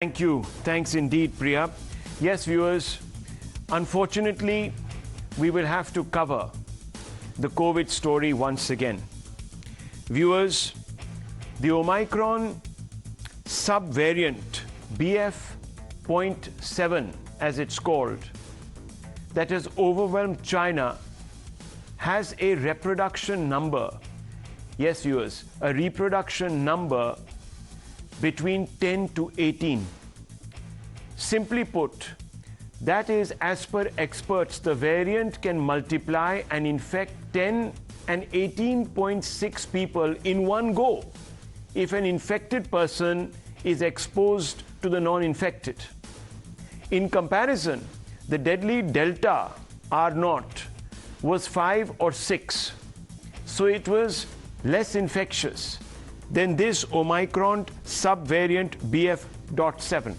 Thank you. Thanks indeed, Priya. Yes, viewers, unfortunately, we will have to cover the COVID story once again. Viewers, the Omicron subvariant BF.7, as it's called, that has overwhelmed China, has a reproduction number. Yes, viewers, a reproduction number between 10 to 18. Simply put, that is, as per experts, the variant can multiply and infect 10 and 18.6 people in one go if an infected person is exposed to the non-infected. In comparison, the deadly Delta R0 was 5 or 6, so it was less infectious than this Omicron subvariant BF.7.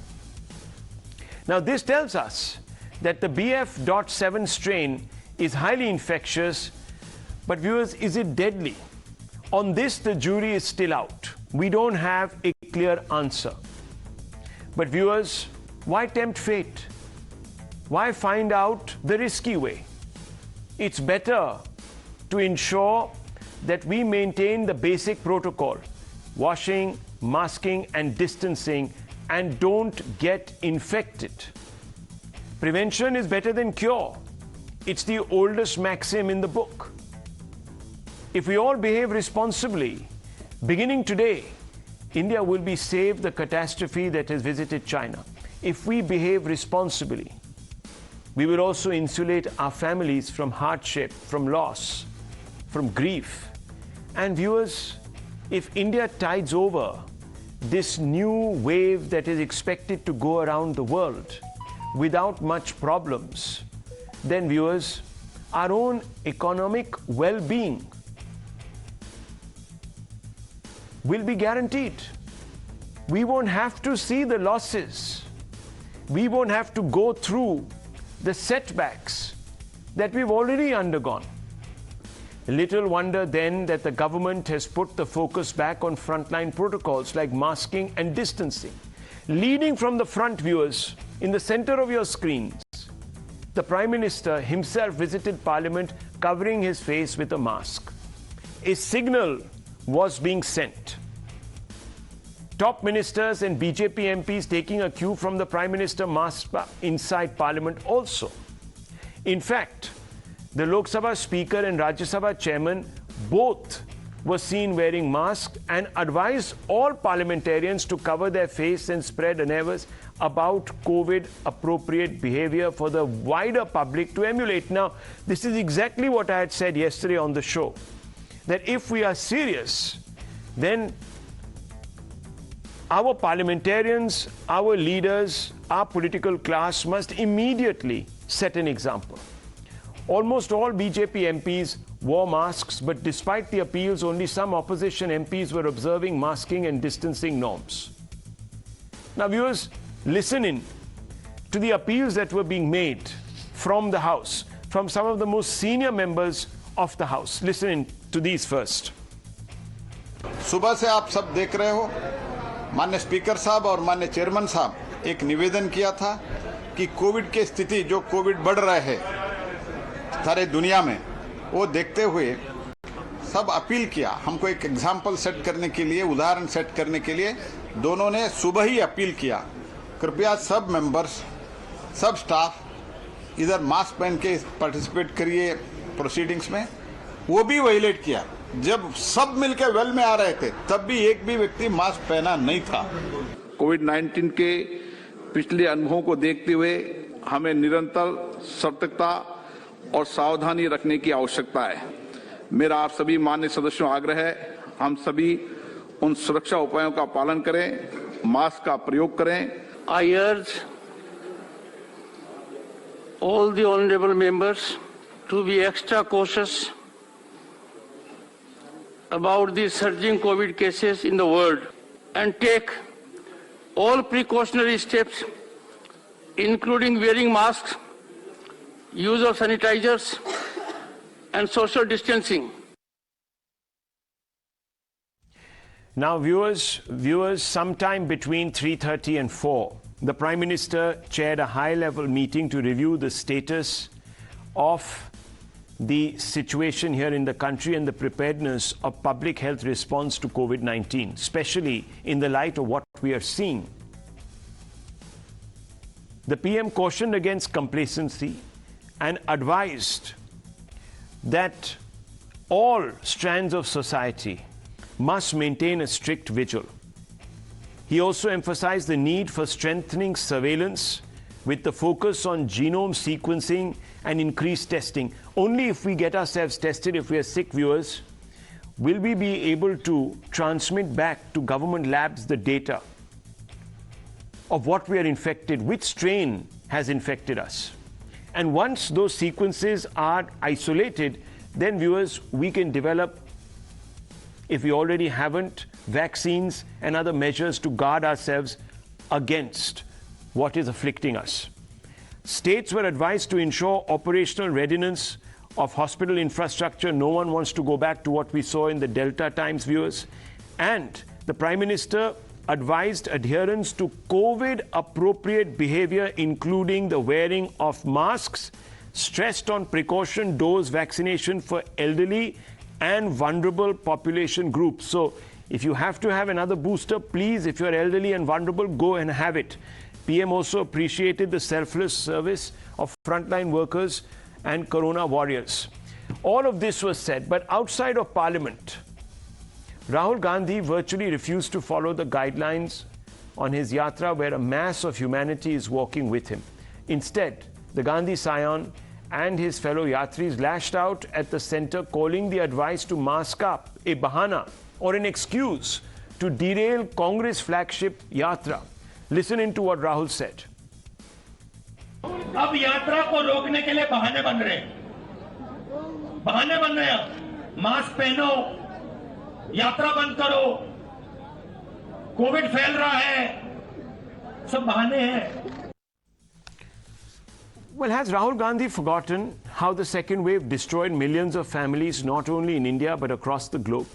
Now, this tells us that the BF.7 strain is highly infectious, but viewers, is it deadly? On this, the jury is still out. We don't have a clear answer. But viewers, why tempt fate? Why find out the risky way? It's better to ensure that we maintain the basic protocol, washing, masking, and distancing, and don't get infected. Prevention is better than cure. It's the oldest maxim in the book. If we all behave responsibly, beginning today, India will be saved the catastrophe that has visited China. If we behave responsibly, we will also insulate our families from hardship, from loss, from grief. And viewers, if India tides over this new wave that is expected to go around the world without much problems, then viewers, our own economic well-being will be guaranteed. We won't have to see the losses. We won't have to go through the setbacks that we've already undergone. Little wonder then that the government has put the focus back on frontline protocols like masking and distancing. Leading from the front, viewers, in the center of your screens, the Prime Minister himself visited Parliament covering his face with a mask. A signal was being sent. Top ministers and BJP MPs taking a cue from the Prime Minister masked inside Parliament also. In fact, the Lok Sabha Speaker and Rajya Sabha Chairman both were seen wearing masks and advised all parliamentarians to cover their face and spread awareness about COVID-appropriate behavior for the wider public to emulate. Now, this is exactly what I had said yesterday on the show, that if we are serious, then our parliamentarians, our leaders, our political class must immediately set an example. Almost all BJP MPs wore masks, but despite the appeals, only some opposition MPs were observing masking and distancing norms. Now, viewers, listen in to the appeals that were being made from the House, from some of the most senior members of the House. Listen in to these first. सुबह से आप सब देख रहे हो, माननीय speaker साहब और माननीय चेयरमैन साहब एक निवेदन किया था कि कोविड की स्थिति जो कोविड बढ़ रहा है सारे दुनिया में, वो देखते हुए सब अपील किया हमको एक एग्जाम्पल सेट करने के लिए, उदाहरण सेट करने के लिए दोनों ने सुबह ही अपील किया, कृपया सब मेंबर्स, सब स्टाफ इधर मास्क पहन के पार्टिसिपेट करिए प्रोसीडिंग्स में। वो भी वायलेट किया, जब सब मिलकर वेल में आ रहे थे तब भी एक भी व्यक्ति मास्क पहना नहीं था। कोविड-19 के पिछले अनुभवों को देखते हुए हमें निरंतर सतर्कता और सावधानी रखने की आवश्यकता है। मेरा आप सभी माननीय सदस्यों आग्रह है, हम सभी उन सुरक्षा उपायों का पालन करें, मास्क का प्रयोग करें। I urge all the honorable members to be extra cautious about the surging COVID cases in the world and take all precautionary steps, including wearing masks, use of sanitizers, and social distancing. Now, viewers, sometime between 3:30 and 4, the Prime Minister chaired a high-level meeting to review the status of the situation here in the country and the preparedness of public health response to COVID-19, especially in the light of what we are seeing. The PM cautioned against complacency and advised that all strands of society must maintain a strict vigil. He also emphasized the need for strengthening surveillance with the focus on genome sequencing and increased testing. Only if we get ourselves tested, if we are sick, viewers, will we be able to transmit back to government labs the data of what we are infected, which strain has infected us. And once those sequences are isolated, then viewers, we can develop, if we already haven't, vaccines and other measures to guard ourselves against what is afflicting us. States were advised to ensure operational readiness of hospital infrastructure. No one wants to go back to what we saw in the Delta times, viewers. And the Prime Minister advised adherence to COVID-appropriate behavior, including the wearing of masks, stressed on precaution dose vaccination for elderly and vulnerable population groups. So if you have to have another booster, please, if you're elderly and vulnerable, go and have it. PM also appreciated the selfless service of frontline workers and corona warriors. All of this was said, but outside of Parliament, Rahul Gandhi virtually refused to follow the guidelines on his yatra, where a mass of humanity is walking with him. Instead, the Gandhi scion and his fellow yatris lashed out at the centre, calling the advice to mask up a bahana or an excuse to derail Congress flagship yatra. Listen into what Rahul said. अब यात्रा को रोकने के लिए बहाने बन रहे हैं, मास्क पहनो, यात्रा बंद करो, कोविड फैल रहा है, सब बहाने हैं. Well, has Rahul Gandhi forgotten how the second wave destroyed millions of families, not only in India but across the globe?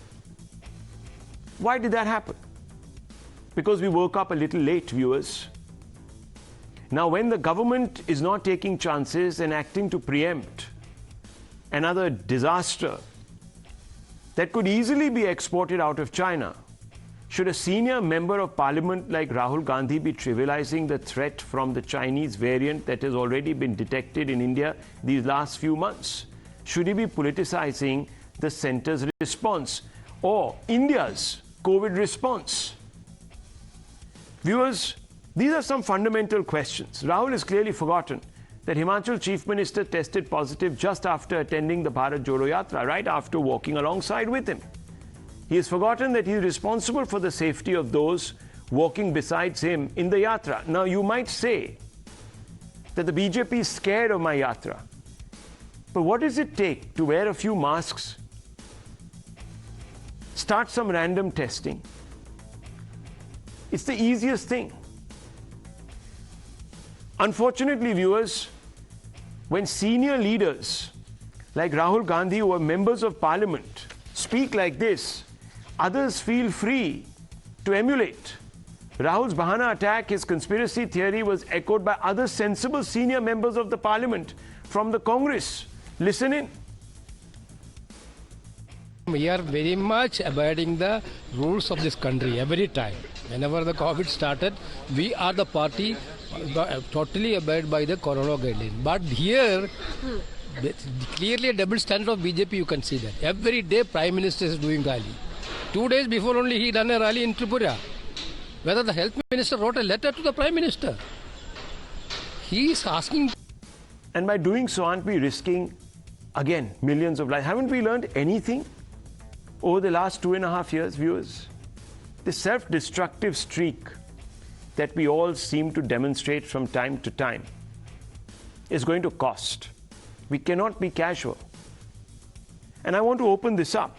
Why did that happen? Because we woke up a little late, viewers. Now, when the government is not taking chances and acting to preempt another disaster that could easily be exported out of China, should a senior member of parliament like Rahul Gandhi be trivializing the threat from the Chinese variant that has already been detected in India these last few months? Should he be politicizing the centre's response or India's COVID response? Viewers, these are some fundamental questions. Rahul has clearly forgotten that Himachal Chief Minister tested positive just after attending the Bharat Jodo Yatra, right after walking alongside with him. He has forgotten that he is responsible for the safety of those walking besides him in the yatra. Now, you might say that the BJP is scared of my yatra. But what does it take to wear a few masks, start some random testing? It's the easiest thing. Unfortunately, viewers, when senior leaders like Rahul Gandhi, who are members of parliament, speak like this, others feel free to emulate. Rahul's Bahana attack, his conspiracy theory, was echoed by other sensible senior members of the parliament from the Congress. Listen in. We are very much abiding the rules of this country every time. Whenever the COVID started, we are the party totally abide by the corona guidelines. But here, clearly a double standard of BJP, you can see that. Every day Prime Minister is doing rally. 2 days before only he done a rally in Tripura. Whether the Health Minister wrote a letter to the Prime Minister. He is asking. And by doing so, aren't we risking, again, millions of lives? Haven't we learned anything over the last 2.5 years, viewers? The self-destructive streak that we all seem to demonstrate from time to time is going to cost. We cannot be casual. And I want to open this up.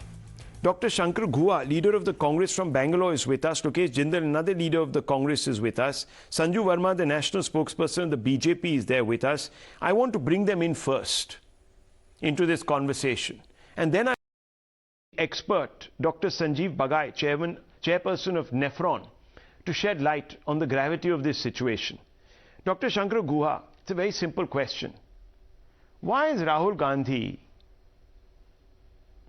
Dr. Shankar Ghua, leader of the Congress from Bangalore, is with us. Lokesh Jindal, another leader of the Congress, is with us. Sanju Verma, the national spokesperson of the BJP, is there with us. I want to bring them in first into this conversation. And then expert Dr. Sanjeev Bagai, chairperson of Nephron, to shed light on the gravity of this situation. Dr. Shankar Guha, it's a very simple question. Why is Rahul Gandhi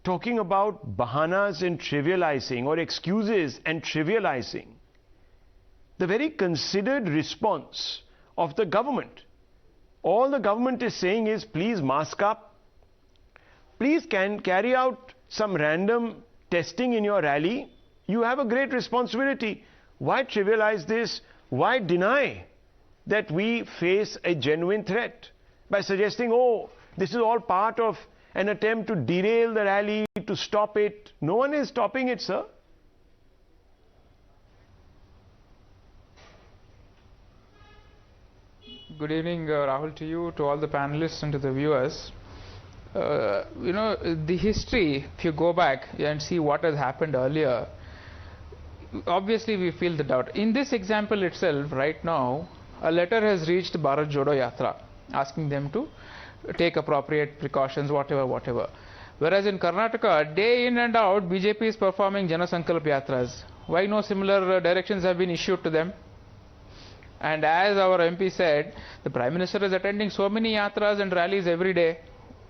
talking about bahanas and trivializing, or excuses and trivializing, the very considered response of the government? All the government is saying is, please mask up, please carry out some random testing in your rally. You have a great responsibility. Why trivialize this? Why deny that we face a genuine threat by suggesting, oh, this is all part of an attempt to derail the rally, to stop it? No one is stopping it, sir. Good evening, Rahul, to you, to all the panelists and to the viewers. The history, if you go back and see what has happened earlier, obviously we feel the doubt. In this example itself, right now, a letter has reached Bharat Jodo Yatra asking them to take appropriate precautions, whatever. Whereas in Karnataka, day in and out, BJP is performing Jana Sankalp Yatras. Why no similar directions have been issued to them? And as our MP said, the Prime Minister is attending so many yatras and rallies every day.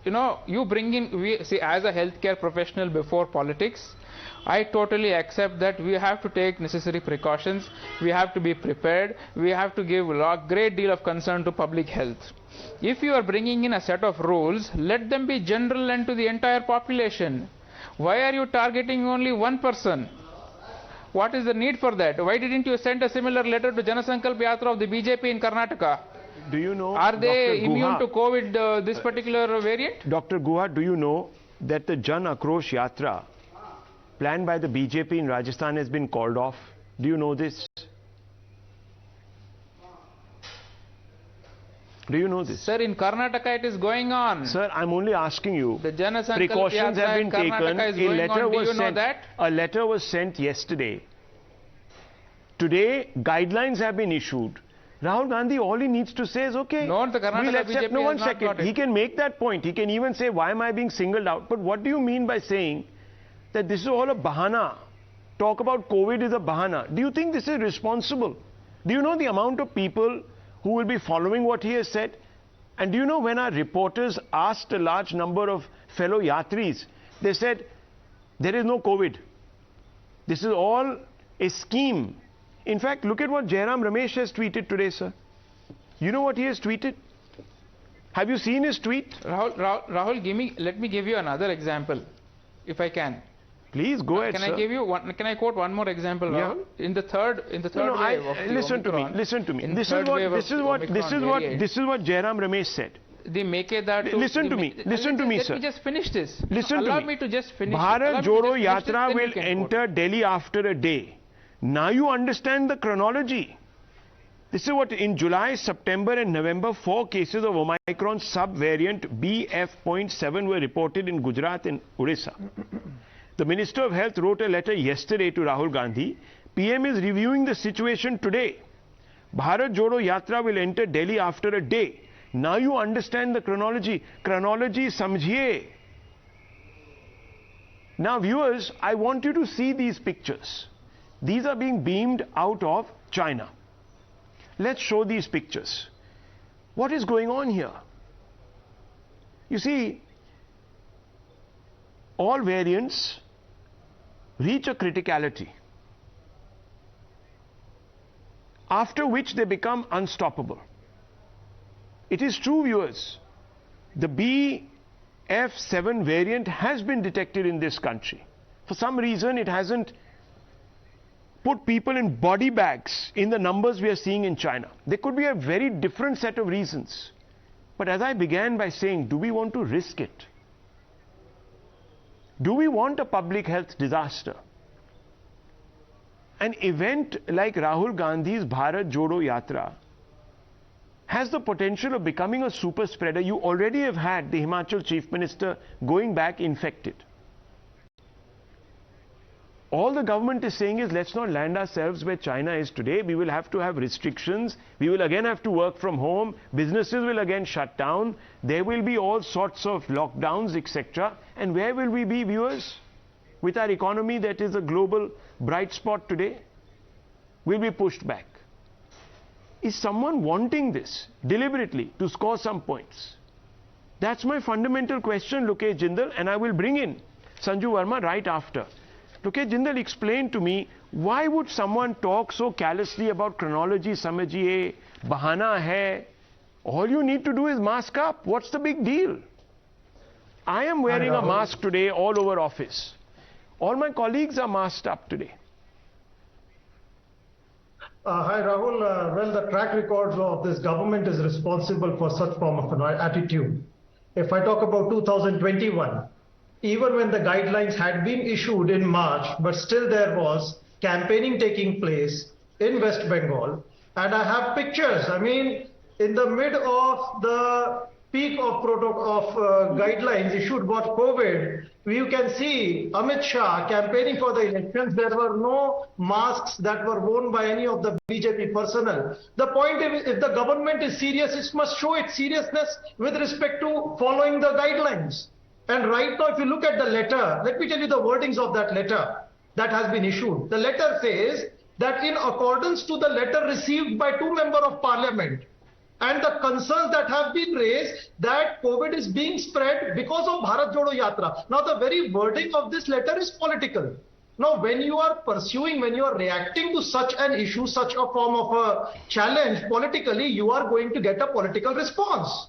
You bring in, see, as a healthcare professional before politics, I totally accept that we have to take necessary precautions, we have to be prepared, we have to give a great deal of concern to public health. If you are bringing in a set of rules, let them be general and to the entire population. Why are you targeting only one person? What is the need for that? Why didn't you send a similar letter to Jana Sankalp Yatra of the BJP in Karnataka? Do you know, are they Dr. immune Guha, to COVID, this particular variant? Dr. Guha, do you know that the Jan Akrosh Yatra planned by the BJP in Rajasthan has been called off? Do you know this? Do you know this? Sir, in Karnataka it is going on. Sir, I'm only asking you. The Jana Sankalp Precautions Yatra have been in Karnataka taken. is going on. Do you know that? A letter was sent yesterday. Today, guidelines have been issued. Rahul Gandhi, all he needs to say is, okay, no, the Karnataka we'll accept. BJP No, one has not got second. it. He can make that point. He can even say, why am I being singled out? But what do you mean by saying that this is all a bahana? Talk about COVID is a bahana. Do you think this is responsible? Do you know the amount of people who will be following what he has said? And do you know, when our reporters asked a large number of fellow yatris, they said, there is no COVID. This is all a scheme. In fact, look at what Jairam Ramesh has tweeted today, sir. You know what he has tweeted? Have you seen his tweet? Rahul, let me give you another example, if I can. Please go ahead, sir. Can I quote one more example, Rahul? Yeah. In the third wave of the listen to me. This is what Jairam Ramesh said. Listen to me, sir. Let me just finish this. Allow me to just finish. Bharat Jodo Yatra will enter Delhi after a day. Now you understand the chronology. This is what, in July, September and November, 4 cases of Omicron subvariant BF.7 were reported in Gujarat and Odisha. The Minister of Health wrote a letter yesterday to Rahul Gandhi. PM is reviewing the situation today. Bharat Jodo Yatra will enter Delhi after a day. Now you understand the chronology. Chronology samjhiye. Now viewers, I want you to see these pictures. These are being beamed out of China. Let's show these pictures. What is going on here? You see, all variants reach a criticality, after which they become unstoppable. It is true, viewers, the BF7 variant has been detected in this country. For some reason, it hasn't put people in body bags in the numbers we are seeing in China. There could be a very different set of reasons. But as I began by saying, do we want to risk it? Do we want a public health disaster? An event like Rahul Gandhi's Bharat Jodo Yatra has the potential of becoming a super spreader. You already have had the Himachal Chief Minister going back infected. All the government is saying is, let's not land ourselves where China is today. We will have to have restrictions. We will again have to work from home. Businesses will again shut down. There will be all sorts of lockdowns, etc. And where will we be, viewers? with our economy that is a global bright spot today, will be pushed back. Is someone wanting this deliberately to score some points? That's my fundamental question, Lokesh Jindal, and I will bring in Sanju Verma right after. Lokesh Jindal, explain to me, why would someone talk so callously about chronology, samajhiye, bahana hai? All you need to do is mask up. What's the big deal? I am wearing a mask today all over office. All my colleagues are masked up today. Hi Rahul, well, the track record of this government is responsible for such form of an attitude. If I talk about 2021, even when the guidelines had been issued in March, but still there was campaigning taking place in West Bengal, and I have pictures. I mean, in the mid of the peak of guidelines issued about COVID, you can see Amit Shah campaigning for the elections. There were no masks that were worn by any of the BJP personnel. The point is, if the government is serious, it must show its seriousness with respect to following the guidelines. And right now, if you look at the letter, let me tell you the wordings of that letter that has been issued. The letter says that in accordance to the letter received by 2 members of parliament, and the concerns that have been raised that COVID is being spread because of Bharat Jodo Yatra. Now, the very wording of this letter is political. Now, when you are pursuing, when you are reacting to such an issue, such a form of a challenge politically, you are going to get a political response.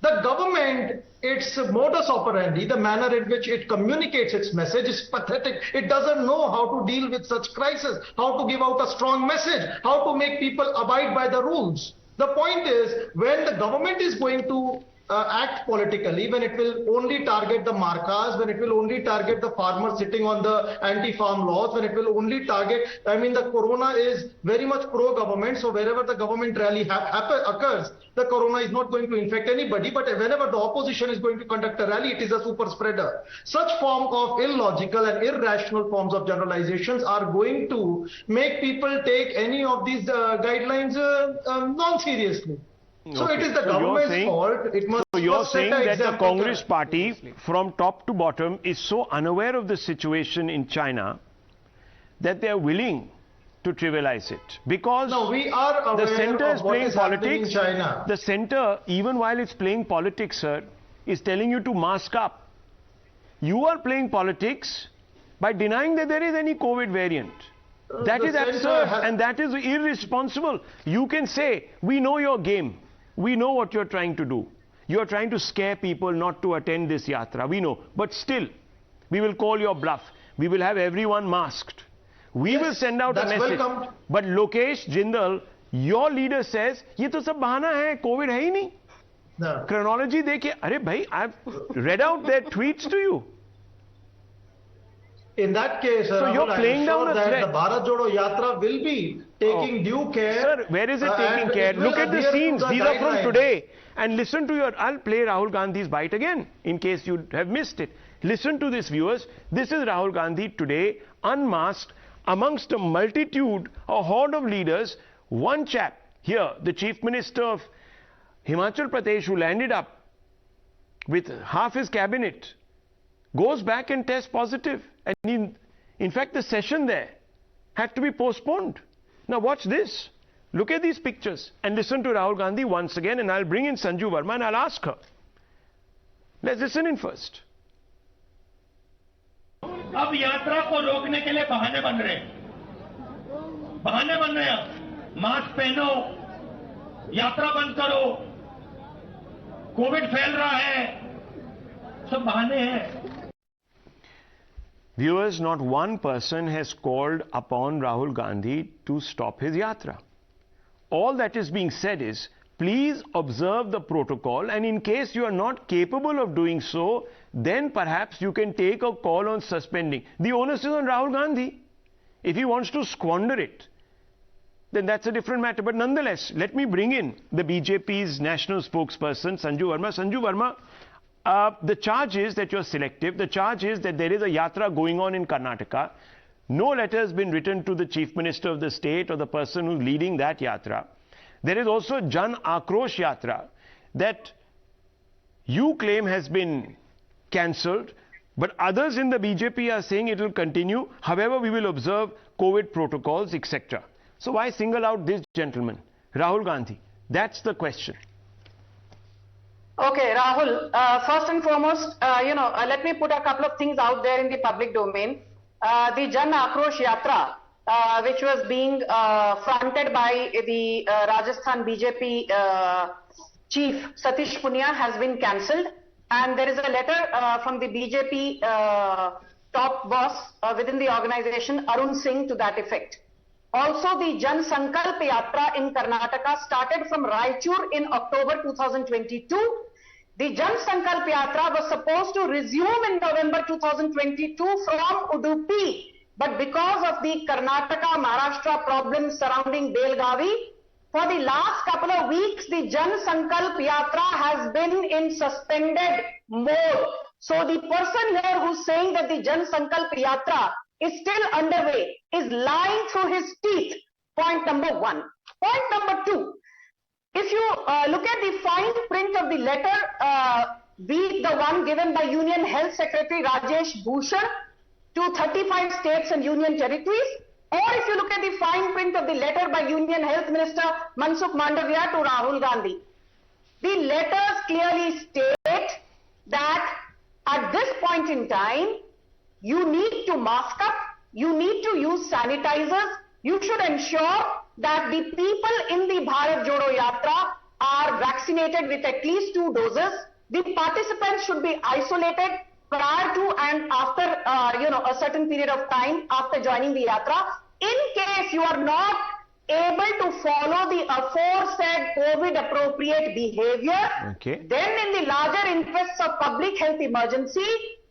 The government, its modus operandi, the manner in which it communicates its message is pathetic. It doesn't know how to deal with such crisis, how to give out a strong message, how to make people abide by the rules. The point is, when the government is going to act politically, when it will only target the markas, when it will only target the farmers sitting on the anti-farm laws, when it will only target, I mean, the corona is very much pro-government, so wherever the government rally occurs, the corona is not going to infect anybody, but whenever the opposition is going to conduct a rally, it is a super spreader. Such form of illogical and irrational forms of generalizations are going to make people take any of these guidelines non-seriously. So it is the government's fault. It must. So you're saying that the Congress party, from top to bottom, is so unaware of the situation in China that they are willing to trivialize it, because no, we are aware the center is playing politics. In China. The center, even while it's playing politics, sir, is telling you to mask up. You are playing politics by denying that there is any COVID variant. That is absurd and that is irresponsible. You can say, we know your game. We know what you're trying to do. You're trying to scare people not to attend this yatra. We know. But still, we will call your bluff. We will have everyone masked. We will send out a message. Welcomed. But Lokesh Jindal, your leader says, ये तो सब बहाना है, COVID है ही नहीं. No. Chronology देखिए, अरे भाई, I've read out their tweets to you. In that case, so you're playing down that the Bharat Jodo Yatra will be taking due care. Sir, where is it taking care? Look at the scenes. These are from today. And listen to your... I'll play Rahul Gandhi's bite again, in case you have missed it. Listen to this, viewers. This is Rahul Gandhi today, unmasked, amongst a multitude, a horde of leaders. One chap here, the Chief Minister of Himachal Pradesh, who landed up with half his cabinet, goes back and tests positive. And in fact, the session there had to be postponed. Now watch this. Look at these pictures and listen to Rahul Gandhi once again, and I'll bring in Sanju Verma and I'll ask her. Let's listen in first. अब यात्रा को रोकने के लिए बहाने बन रहे हैं. बहाने बन रहे हैं. मास्क पहनो, यात्रा बंद करो, कोविड फैल रहा है, सब बहाने हैं. Viewers, not one person has called upon Rahul Gandhi to stop his yatra. All that is being said is, please observe the protocol, and in case you are not capable of doing so, then perhaps you can take a call on suspending. The onus is on Rahul Gandhi. If he wants to squander it, then that's a different matter. But nonetheless, let me bring in the BJP's national spokesperson, Sanju Verma. Sanju Verma, the charge is that you're selective. The charge is that there is a yatra going on in Karnataka. No letter has been written to the Chief Minister of the state or the person who's leading that yatra. There is also Jan Akrosh Yatra that you claim has been cancelled. But others in the BJP are saying it will continue. However, we will observe COVID protocols, etc. So why single out this gentleman, Rahul Gandhi? That's the question. Okay, Rahul, first and foremost, let me put a couple of things out there in the public domain. The Jan Akrosh Yatra, which was being fronted by the Rajasthan BJP chief Satish Punia, has been cancelled. And there is a letter from the BJP top boss within the organization, Arun Singh, to that effect. Also, the Jan Sankalp Yatra in Karnataka started from Raichur in October 2022. The Jan Sankalp Yatra was supposed to resume in November 2022 from Udupi. But because of the Karnataka-Maharashtra problems surrounding Belgavi, for the last couple of weeks, the Jan Sankalp Yatra has been in suspended mode. So the person here who's saying that the Jan Sankalp Yatra is still underway is lying through his teeth. Point number one. Point number two. If you look at the fine print of the letter, be the one given by Union Health Secretary Rajesh Bhushan to 35 states and union territories, or if you look at the fine print of the letter by Union Health Minister Mansukh Mandavia to Rahul Gandhi, the letters clearly state that at this point in time, you need to mask up, you need to use sanitizers, you should ensure that the people in the Bharat Jodo Yatra are vaccinated with at least 2 doses. The participants should be isolated prior to and after, a certain period of time after joining the Yatra. In case you are not able to follow the aforesaid COVID appropriate behavior, then in the larger interests of public health emergency,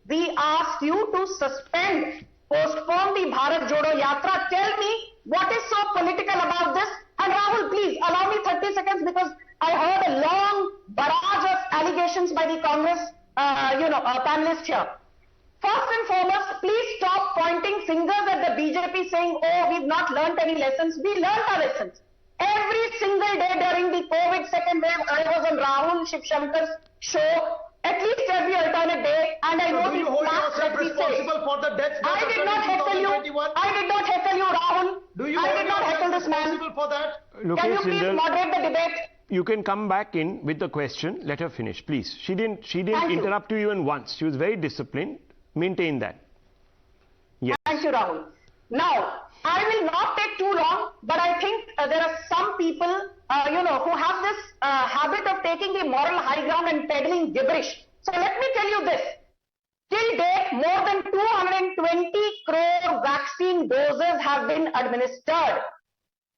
we ask you to suspend, postpone the Bharat Jodo Yatra. Tell me what is so political about this? And Rahul, please allow me 30 seconds because I heard a long barrage of allegations by the Congress, panelists here. First and foremost, please stop pointing fingers at the BJP saying, oh, we've not learnt any lessons. We learnt our lessons. Every single day during the COVID second wave, I was on Rahul Shivshankar's show, at least every alternate day, and I know the facts that we say. For the deaths I did not heckle you. I did not heckle you, Rahul. I did not heckle this man. For that? Can you please moderate the debate? You can come back in with the question. Let her finish, please. She didn't interrupt you even once. She was very disciplined. Maintain that. Yes. Thank you, Rahul. Now, I will not take too long, but I think there are some people, who have this habit of taking the moral high ground and peddling gibberish. So let me tell you this. Till date, more than 220 crore vaccine doses have been administered.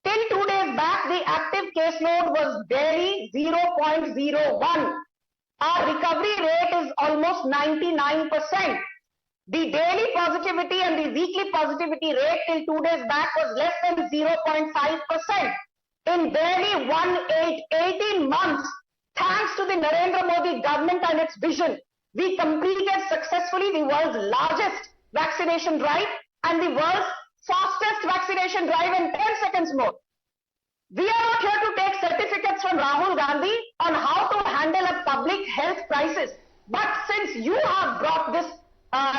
Till 2 days back, the active caseload was barely 0.01. Our recovery rate is almost 99%. The daily positivity and the weekly positivity rate till 2 days back was less than 0.5%. In barely 18 months, thanks to the Narendra Modi government and its vision, we completed successfully the world's largest vaccination drive and the world's fastest vaccination drive in 10 seconds more. We are not here to take certificates from Rahul Gandhi on how to handle a public health crisis. But since you have brought this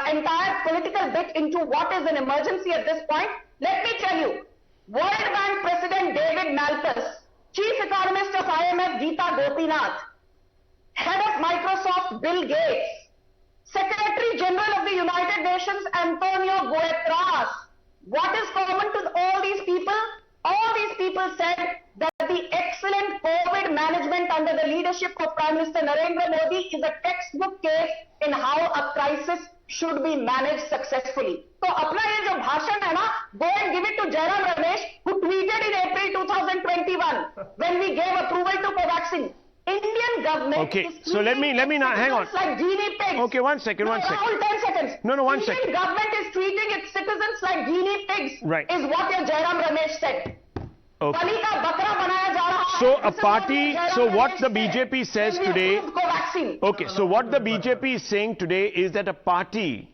entire political bit into what is an emergency at this point, let me tell you, World Bank President David Malpass, Chief Economist of IMF Geeta Gopinath, Head of Microsoft Bill Gates, Secretary General of the United Nations Antonio Guterres, what is common to all these people? All these people said that the excellent COVID management under the leadership of Prime Minister Narendra Modi is a textbook case in how a crisis should be managed successfully. So, apna ye jo bhashan hai na, go and give it to Jairam Ramesh, who tweeted in April 2021 when we gave approval to Covaxin. Indian government Okay, is so let me now hang on. Like guinea pigs. Okay, one second. Rahul, 10 seconds. No, one Indian second. government is treating its citizens like guinea pigs. Right. Is what your Jairam Ramesh said. Okay. Bali ka bakra banaya ja raha hai. So This a is what party, Jairam so what Ramesh the said BJP says when we today, approved Covaxin. okay, so what the BJP is saying today is that a party,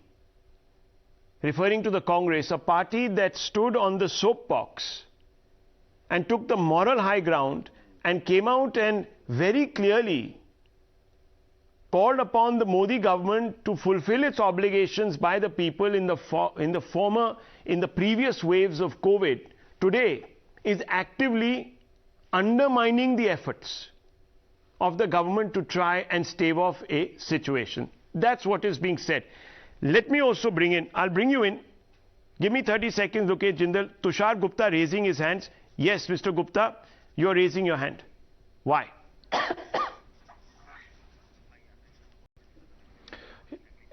referring to the Congress, a party that stood on the soapbox and took the moral high ground and came out and very clearly called upon the Modi government to fulfill its obligations by the people in the previous waves of COVID, today is actively undermining the efforts of the government to try and stave off a situation. That's what is being said. Let me also I'll bring you in. Give me 30 seconds, Lokesh Jindal. Tushar Gupta raising his hands. Yes, Mr. Gupta, you're raising your hand. Why?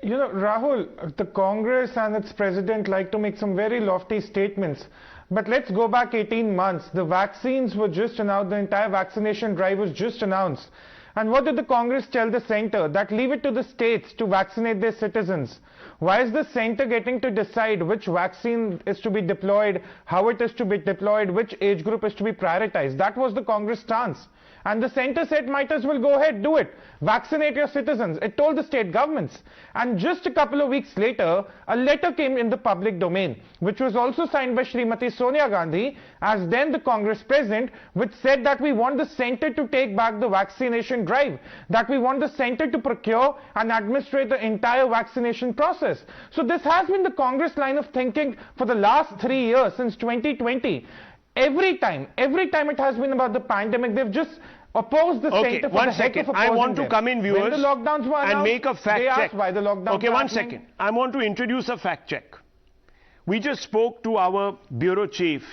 You know, Rahul, the Congress and its president like to make some very lofty statements. But let's go back 18 months. The vaccines were just announced. The entire vaccination drive was just announced. And what did the Congress tell the center? That leave it to the states to vaccinate their citizens. Why is the center getting to decide which vaccine is to be deployed, how it is to be deployed, which age group is to be prioritized? That was the Congress stance. And the center said, might as well go ahead, do it. Vaccinate your citizens. It told the state governments. And just a couple of weeks later, a letter came in the public domain, which was also signed by Srimati Sonia Gandhi, as then the Congress president, which said that we want the center to take back the vaccination drive, that we want the center to procure and administrate the entire vaccination process. So this has been the Congress line of thinking for the last 3 years, since 2020. Every time it has been about the pandemic, they've just opposed the center for the heck of opposing I want to come in, viewers, when the lockdowns were announced, and make a fact they check. asked why the lockdowns Okay, were one happening. second. I want to introduce a fact check. We just spoke to our bureau chief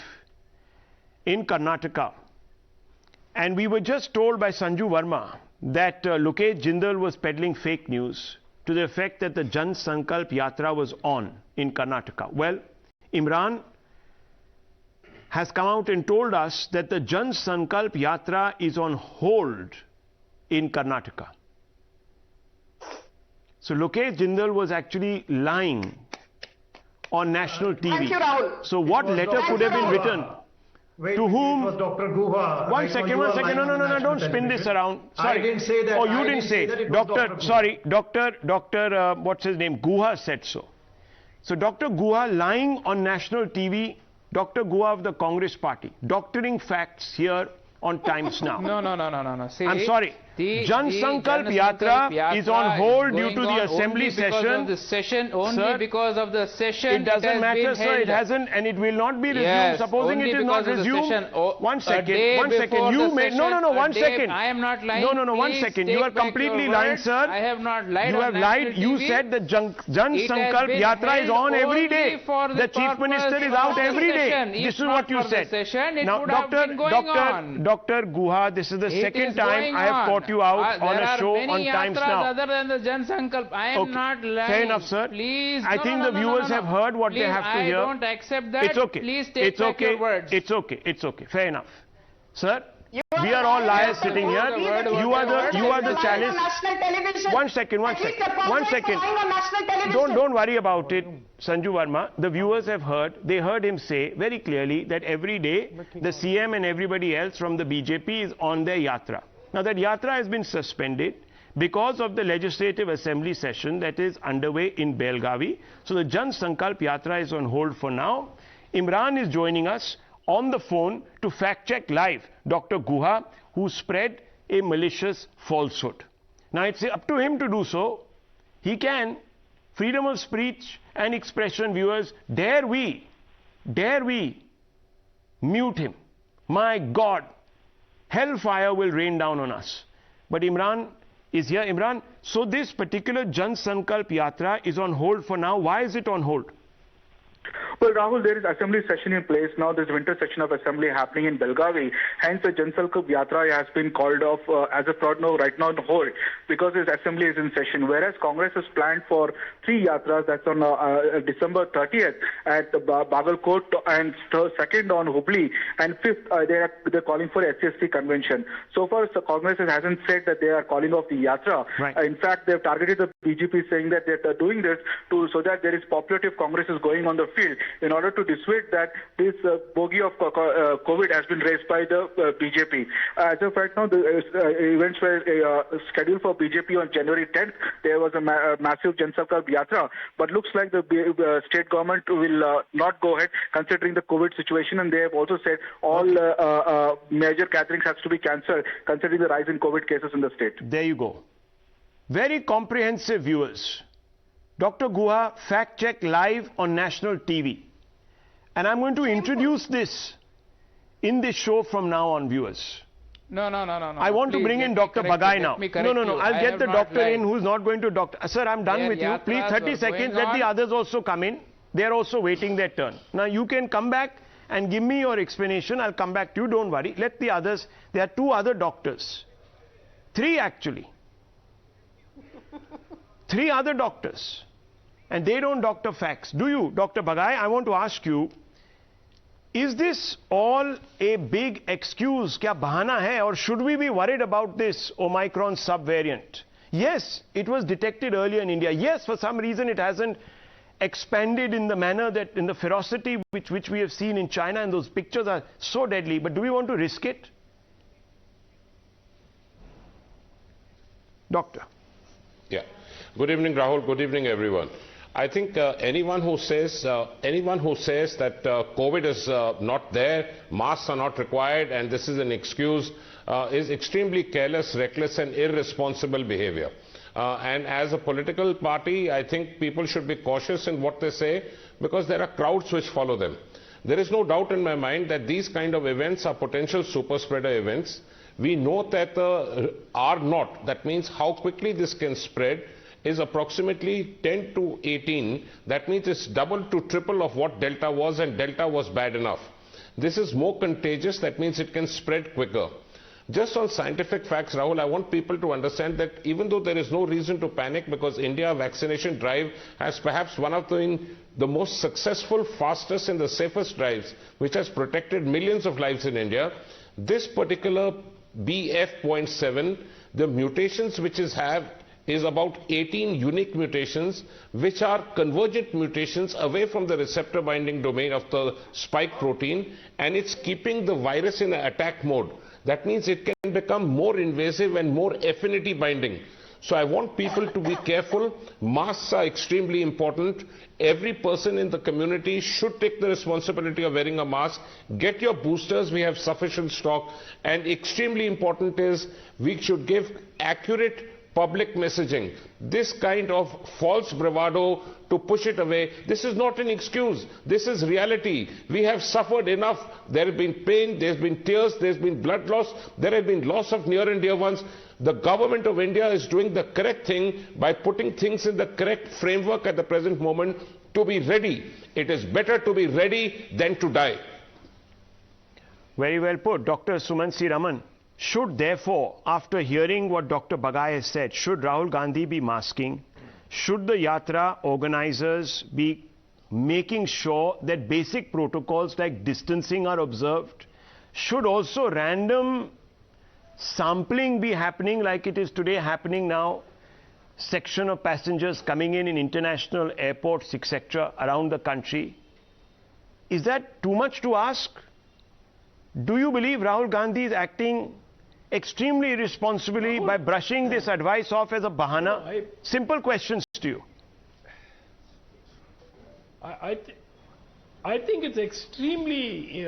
in Karnataka, and we were just told by Sanju Verma that Lokesh Jindal was peddling fake news to the effect that the Jan Sankalp Yatra was on in Karnataka. Well, Imran has come out and told us that the Jan Sankalp Yatra is on hold in Karnataka. So Lokesh Jindal was actually lying on national TV. Thank you, Rahul. So what letter could have been written? To whom? It was Dr. Guha. One second. No, don't spin this around. Sorry. I didn't say that. Oh, you didn't say. That it was Dr. What's his name? Guha said so. So Dr. Guha lying on national TV, Dr. Guha of the Congress party, doctoring facts here on Times Now. No. See, I'm sorry. Jan Sankalp Yatra is on hold due to the assembly session. Because of the session. It doesn't matter, sir. It hasn't, and it will not be resumed. Yes, Supposing it is not resumed. One second. You made one second. I am not lying. No. 1 second. You are completely lying, sir. I have not lied. You have lied. You said the Jan Sankalp Yatra is on every day. The Chief Minister is out every day. This is what you said. Now, Dr. Guha, this is the second time I have caught you out on a show on Times Now. Other than the Jan Sankalp, I am not lying. Fair enough, sir. Please. I think the viewers have heard what they have to hear. I don't accept that. It's okay. Please take back your words. It's okay. Fair enough. Sir, we are all liars sitting here. You are the chalice. One second. Don't worry about it, Sanju Verma. The viewers have heard. They heard him say very clearly that every day the CM and everybody else from the BJP is on their yatra. Now that yatra has been suspended because of the Legislative Assembly session that is underway in Belgavi. So the Jan Sankalp Yatra is on hold for now. Imran is joining us on the phone to fact check live Dr. Guha, who spread a malicious falsehood. Now it's up to him to do so. He can. Freedom of speech and expression, viewers. Dare we mute him? My God, hellfire will rain down on us. But Imran is here. Imran, so this particular Jan Sankalp Yatra is on hold for now. Why is it on hold? Well, Rahul, there is assembly session in place now. There's winter session of assembly happening in Belgavi. Hence, the Jan Sankalp Yatra has been called off as of right now on hold because this assembly is in session. Whereas Congress has planned for 3 yatras. That's on December 30th at Bagalkot, and 2nd on Hubli, and 5th they're calling for SCST convention. So far, Congress hasn't said that they are calling off the yatra. Right. In fact, they've targeted the BJP, saying that they're doing this so that there is popularity of Congress is going on the field in order to dissuade that this bogey of COVID has been raised by the BJP. As of right now, the events were scheduled for BJP on January 10th. There was a massive Jan Sankalp Yatra, but looks like the state government will not go ahead considering the COVID situation, and they have also said all major gatherings has to be cancelled considering the rise in COVID cases in the state. There you go. Very comprehensive, viewers. Dr. Guha fact check live on national TV. And I'm going to introduce this in this show from now on, viewers. No. I want to bring in Dr. Bagai now. No. I'll get the doctor in who's not going to doctor. Sir, I'm done with you. Please, 30 seconds. Let the others also come in. They're also waiting their turn. Now, you can come back and give me your explanation. I'll come back to you. Don't worry. Let the others. There are 2 other doctors. 3 actually. 3 other doctors. And they don't doctor facts. Do you, Dr. Bagai? I want to ask you, is this all a big excuse? Kya bahana hai? Or should we be worried about this Omicron subvariant? Yes, it was detected earlier in India. Yes, for some reason it hasn't expanded in the manner that, in the ferocity which we have seen in China, and those pictures are so deadly. But do we want to risk it? Doctor. Yeah. Good evening, Rahul. Good evening, everyone. I think anyone who says that COVID is not there, masks are not required, and this is an excuse, is extremely careless, reckless, and irresponsible behavior. And as a political party, I think people should be cautious in what they say, because there are crowds which follow them. There is no doubt in my mind that these kind of events are potential super spreader events. We know that R0, that means how quickly this can spread, is approximately 10 to 18. That means it's double to triple of what Delta was, and Delta was bad enough. This is more contagious. That means it can spread quicker. Just on scientific facts, Rahul, I want people to understand that even though there is no reason to panic, because India vaccination drive has perhaps one of the most successful, fastest and the safest drives, which has protected millions of lives in India, this particular BF.7, the mutations which is about 18 unique mutations, which are convergent mutations away from the receptor binding domain of the spike protein, and it's keeping the virus in an attack mode. That means it can become more invasive and more affinity binding. So I want people to be careful. Masks are extremely important. Every person in the community should take the responsibility of wearing a mask. Get your boosters. We have sufficient stock. And extremely important is we should give accurate public messaging. This kind of false bravado to push it away, this is not an excuse. This is reality. We have suffered enough. There has been pain, there has been tears, there has been blood loss, there has been loss of near and dear ones. The government of India is doing the correct thing by putting things in the correct framework at the present moment to be ready. It is better to be ready than to die. Very well put. Dr. Sumansi Raman. Should therefore, after hearing what Dr. Bagai has said, should Rahul Gandhi be masking? Should the Yatra organizers be making sure that basic protocols like distancing are observed? Should also random sampling be happening like it is today happening now? Section of passengers coming in international airports, etc. around the country. Is that too much to ask? Do you believe Rahul Gandhi is acting extremely irresponsibly by brushing this advice off as a bahana? Simple questions to you. I think it's extremely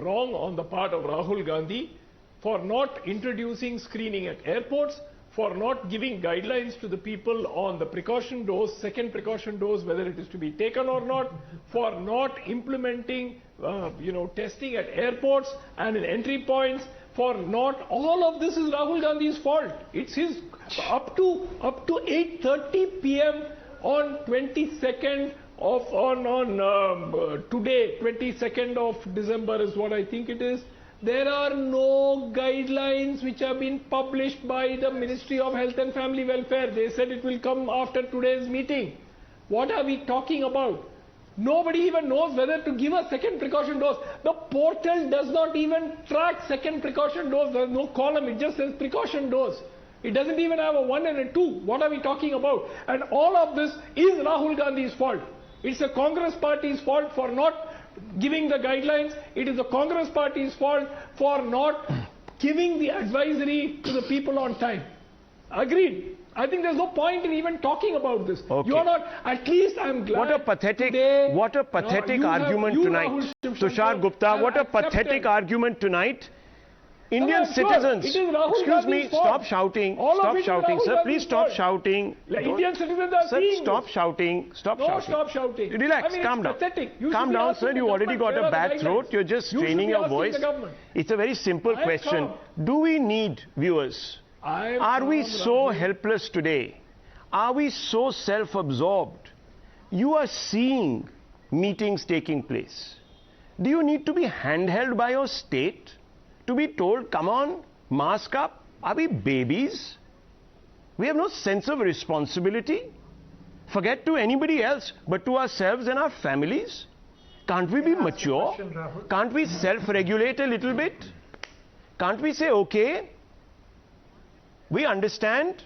wrong on the part of Rahul Gandhi for not introducing screening at airports, for not giving guidelines to the people on the precaution dose, second precaution dose, whether it is to be taken or not, for not implementing testing at airports and in entry points, for not, all of this is Rahul Gandhi's fault. It's his, up to 8:30 p.m. on 22nd of, today, 22nd of December is what I think it is. There are no guidelines which have been published by the Ministry of Health and Family Welfare. They said it will come after today's meeting. What are we talking about? Nobody even knows whether to give a second precaution dose. The portal does not even track second precaution dose. There is no column. It just says precaution dose. It doesn't even have a 1 and a 2. What are we talking about? And all of this is Rahul Gandhi's fault. It's the Congress party's fault for not giving the guidelines. It is the Congress party's fault for not giving the advisory to the people on time. Agreed. I think there's no point in even talking about this. Okay. You're not, at least I'm glad. What a pathetic argument tonight. Tushar Gupta, what a pathetic argument tonight Indian citizens. It is Rahul Excuse me, Gandhi's fault. stop shouting. All of Stop it is shouting, Rahul sir. Gandhi's Please stop fault. shouting. Indian citizens are Sir, seeing stop this. shouting. Stop No, shouting. stop shouting. Relax, I mean, calm it's down. pathetic. You Calm should be down, asking sir. the You already government, got where a are the bad guidelines? throat. You're just You should straining be your asking voice. the government. It's a very simple I am question. calm. Do we need, viewers, are we so helpless today? Are we so self-absorbed? You are seeing meetings taking place. Do you need to be handheld by your state to be told, come on, mask up? Are we babies? We have no sense of responsibility. Forget to anybody else, but to ourselves and our families. Can't we be mature? Can't we self-regulate a little bit? Can't we say, okay, we understand,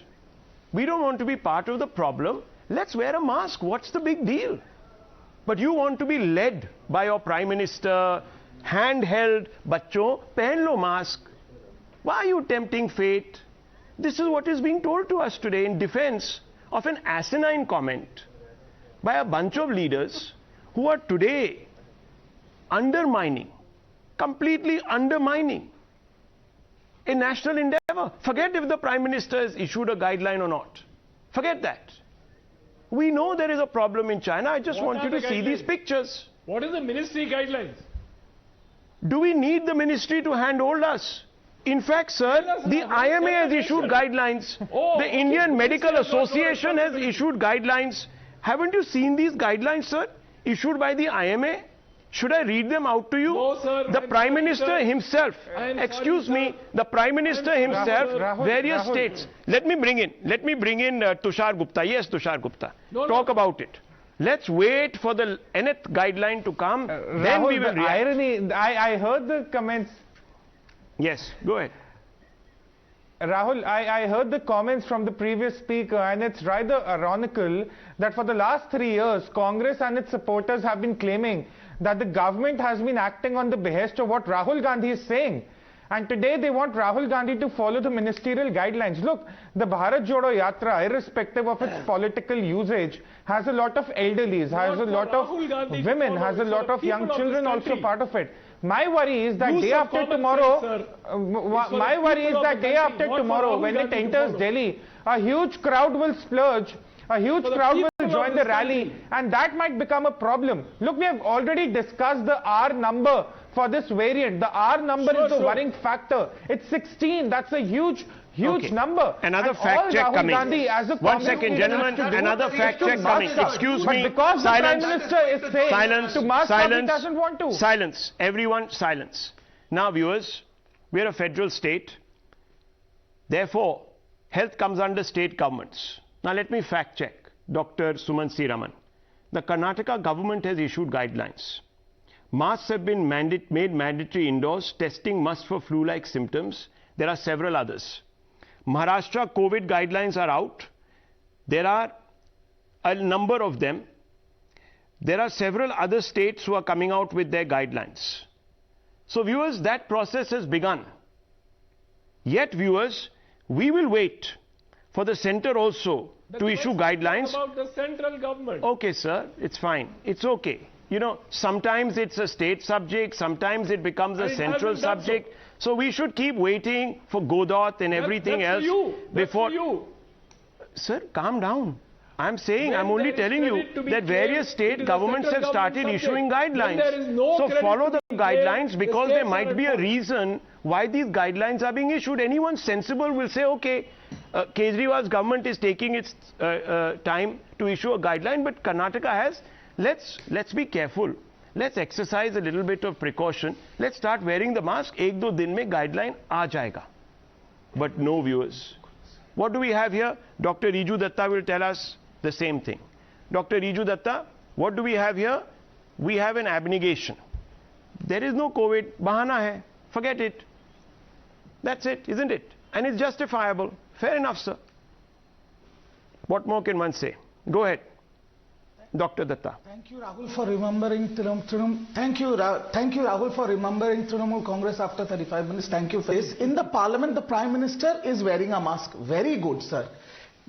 we don't want to be part of the problem, let's wear a mask, what's the big deal? But you want to be led by your Prime Minister, handheld, bachcho, pehen lo mask. Why are you tempting fate? This is what is being told to us today in defense of an asinine comment by a bunch of leaders who are today undermining, completely undermining a national endeavor. Forget if the Prime Minister has issued a guideline or not. Forget that. We know there is a problem in China. I just want you to see these pictures. What is the ministry guidelines? Do we need the ministry to handhold us? In fact, sir, the IMA has issued guidelines. The Indian Medical Association has issued guidelines. Haven't you seen these guidelines, sir? Issued by the IMA? Should I read them out to you? No, sir. The Prime Minister himself, excuse me, the Prime Minister himself, various states. Let me bring in Tushar Gupta. Yes, Tushar Gupta. Talk about it. Let's wait for the nth guideline to come. Then we will react. Irony, I heard the comments. Yes, go ahead. Rahul, I heard the comments from the previous speaker, and it's rather ironical that for the last 3 years, Congress and its supporters have been claiming that the government has been acting on the behest of what Rahul Gandhi is saying. And today they want Rahul Gandhi to follow the ministerial guidelines. Look, the Bharat Jodo Yatra, irrespective of its political usage, has a lot of elderlies, has a lot of women, has a lot of young children also part of it. My worry is that day after tomorrow, when it enters Delhi, a huge crowd will splurge, a huge crowd will join the rally, and that might become a problem. Look, we have already discussed the R number for this variant. The R number is the worrying factor. It's 16. That's a huge number. Another fact check coming. 1 second, gentlemen. Another fact check coming. Excuse me. Because the Prime Minister is saying to mask up, he doesn't want to. Silence. Everyone, silence. Now, viewers, we are a federal state. Therefore, health comes under state governments. Now, let me fact check. Dr. Suman C. Raman. The Karnataka government has issued guidelines. Masks have been made mandatory indoors. Testing must for flu-like symptoms. There are several others. Maharashtra COVID guidelines are out. There are a number of them. There are several other states who are coming out with their guidelines. So, viewers, that process has begun. Yet, viewers, we will wait for the centre also to issue guidelines. About the central government. Okay, sir, it's fine. It's okay. You know, sometimes it's a state subject, sometimes it becomes a central subject. So we should keep waiting for govt and everything else before. Sir, calm down. I'm saying, I'm only telling you that various state governments have started issuing guidelines. So follow the guidelines, because there might be a reason why these guidelines are being issued. Anyone sensible will say, okay, Kejriwal's government is taking its time to issue a guideline, but Karnataka has. Let's be careful. Let's exercise a little bit of precaution. Let's start wearing the mask. 1-2 दिन में guideline आ जाएगा. But no, viewers. What do we have here? Dr. Riju Datta will tell us the same thing. Dr. Riju Datta, what do we have here? We have an abnegation. There is no COVID. Bahana hai. Forget it. That's it, isn't it? And it's justifiable. Fair enough, sir. What more can one say? Go ahead. Dr. Datta. Thank you, Rahul, for remembering Rahul, for remembering Trinamool Congress after 35 minutes. Thank you for this. In the Parliament, the Prime Minister is wearing a mask. Very good, sir.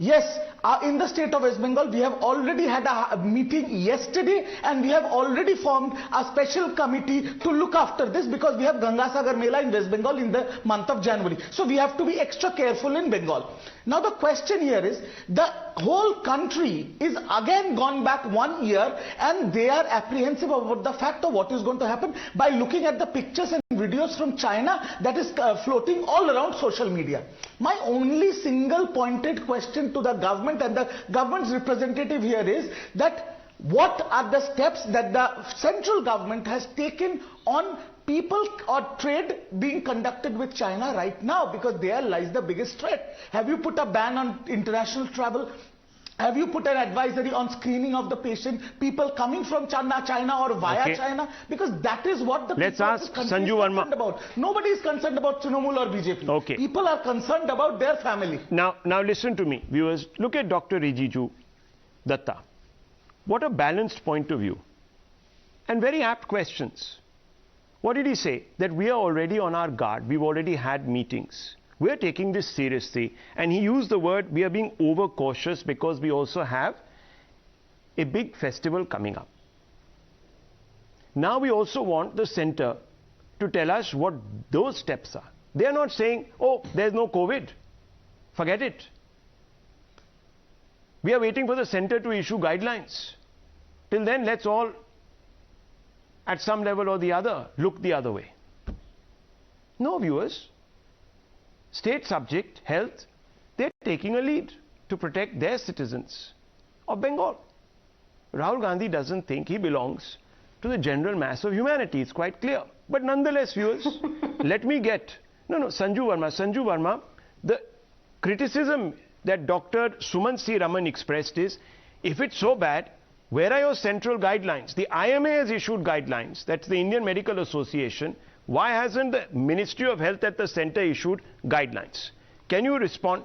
Yes, in the state of West Bengal, we have already had a meeting yesterday and we have already formed a special committee to look after this because we have Gangasagar Mela in West Bengal in the month of January. So we have to be extra careful in Bengal. Now the question here is, the whole country is again gone back 1 year and they are apprehensive about the fact of what is going to happen by looking at the pictures and videos from China that is floating all around social media. My only single pointed question to the government and the government's representative here is that what are the steps that the central government has taken on people or trade being conducted with China right now, because there lies the biggest threat. Have you put a ban on international travel? Have you put an advisory on screening of the patient, people coming from China or via China? Because that is what the Let's ask Sanju Verma about. Nobody is concerned about Trinamool or BJP. People are concerned about their family. Now listen to me, viewers. Look at Dr. Rijiju Datta. What a balanced point of view and very apt questions. What did he say? That we are already on our guard. We've already had meetings. We are taking this seriously, and he used the word we are being overcautious because we also have a big festival coming up. Now we also want the centre to tell us what those steps are. They are not saying, oh, there's no COVID. Forget it. We are waiting for the centre to issue guidelines. Till then, let's all, at some level or the other, look the other way. No, viewers. State subject, health, they're taking a lead to protect their citizens of Bengal. Rahul Gandhi doesn't think he belongs to the general mass of humanity. It's quite clear. But nonetheless, viewers, let me get... Sanju Verma, the criticism that Dr. Suman C. Raman expressed is, if it's so bad, where are your central guidelines? The IMA has issued guidelines. That's the Indian Medical Association. Why hasn't the Ministry of Health at the centre issued guidelines? Can you respond?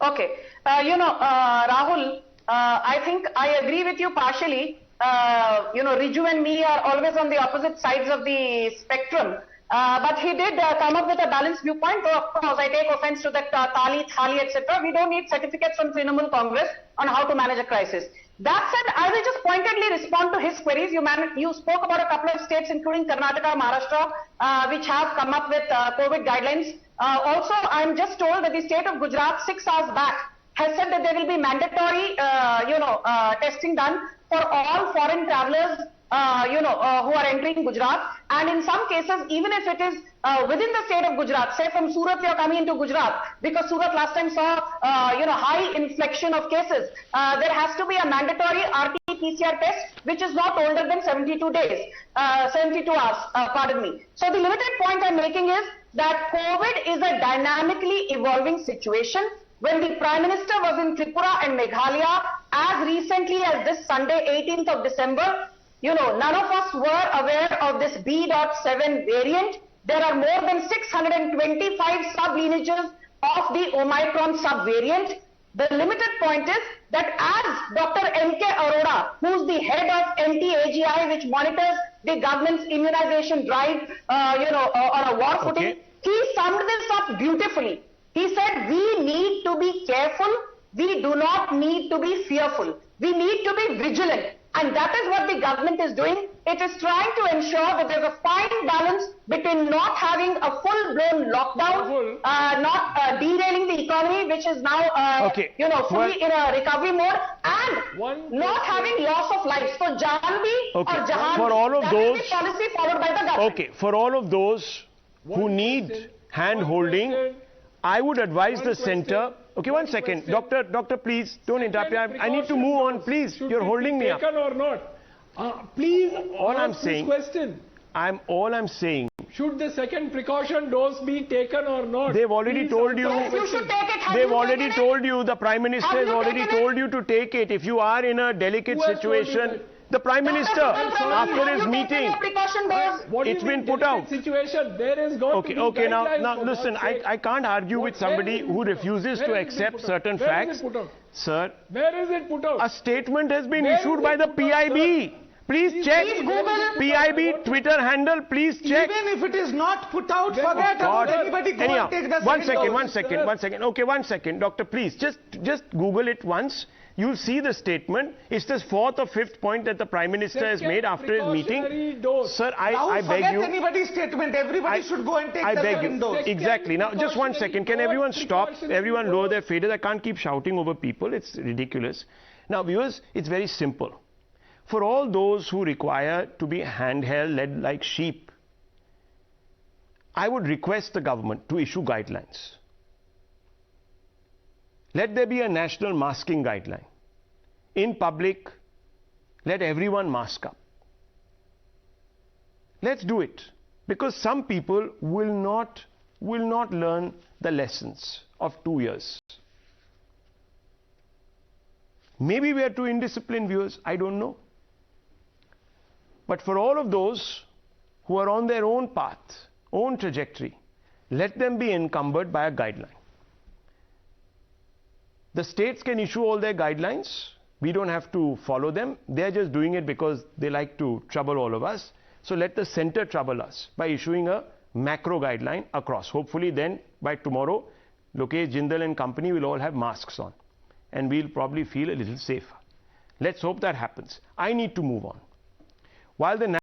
Okay. Rahul, I think I agree with you partially. Riju and me are always on the opposite sides of the spectrum. But he did come up with a balanced viewpoint. So of course, I take offense to that thali, etc. We don't need certificates from Trinamool Congress on how to manage a crisis. That said, I will just pointedly respond to his queries. You spoke about a couple of states, including Karnataka, Maharashtra, which have come up with COVID guidelines. Also, I'm just told that the state of Gujarat 6 hours back has said that there will be mandatory, testing done for all foreign travelers, who are entering Gujarat. And in some cases, even if it is within the state of Gujarat, say from Surat you are coming into Gujarat, because Surat last time saw, high inflection of cases, there has to be a mandatory RT-PCR test, which is not older than 72 hours, pardon me. So the limited point I'm making is that COVID is a dynamically evolving situation. When the Prime Minister was in Tripura and Meghalaya, as recently as this Sunday, 18th of December, none of us were aware of this B.7 variant. There are more than 625 sub-lineages of the Omicron sub-variant. The limited point is that as Dr. M.K. Arora, who's the head of NTAGI, which monitors the government's immunization drive, on a war footing, he summed this up beautifully. He said, we need to be careful. We do not need to be fearful. We need to be vigilant. And that is what the government is doing. It is trying to ensure that there's a fine balance between not having a full-blown lockdown, not derailing the economy, which is now, fully in a recovery mode, and not having loss of life. So, Jahanvi or Jahan, for all of those, is the policy followed by the government. Okay, for all of those who need hand-holding, I would advise the centre... Okay, one second. Doctor, please, don't interrupt me. I need to move on, please. You're holding me up. Taken or not? Please ask this question. All I'm saying. Should the second precaution dose be taken or not? They've already told you. You should take it. They've already told you. The Prime Minister has already told you to take it. If you are in a delicate situation... The Prime Minister, after his meeting, it's been put out. Situation, there is got to be okay, now listen, I can't argue with somebody who refuses to accept certain facts. Sir, where is it put out? A statement has been issued by the PIB. Please check. Please Google it. PIB Twitter handle. Please check. Even if it is not put out, forget about anybody. Go and take the one second second. Okay, 1 second. Doctor, please, just Google it once. You'll see the statement. It's the 4th or 5th point that the Prime Minister has made after his meeting. Sir, I beg you. Forget anybody's statement. Everybody should go and take the second dose. Exactly. Now, just 1 second. Can everyone stop? Everyone lower their faces. I can't keep shouting over people. It's ridiculous. Now, viewers, it's very simple. For all those who require to be handheld, led like sheep, I would request the government to issue guidelines. Let there be a national masking guideline. In public, let everyone mask up. Let's do it. Because some people will not learn the lessons of 2 years. Maybe we are too indisciplined, viewers. I don't know. But for all of those who are on their own path, own trajectory, let them be encumbered by a guideline. The states can issue all their guidelines. We don't have to follow them. They're just doing it because they like to trouble all of us. So let the center trouble us by issuing a macro guideline across. Hopefully then by tomorrow, Lokesh Jindal and company will all have masks on. And we'll probably feel a little safer. Let's hope that happens. I need to move on. While the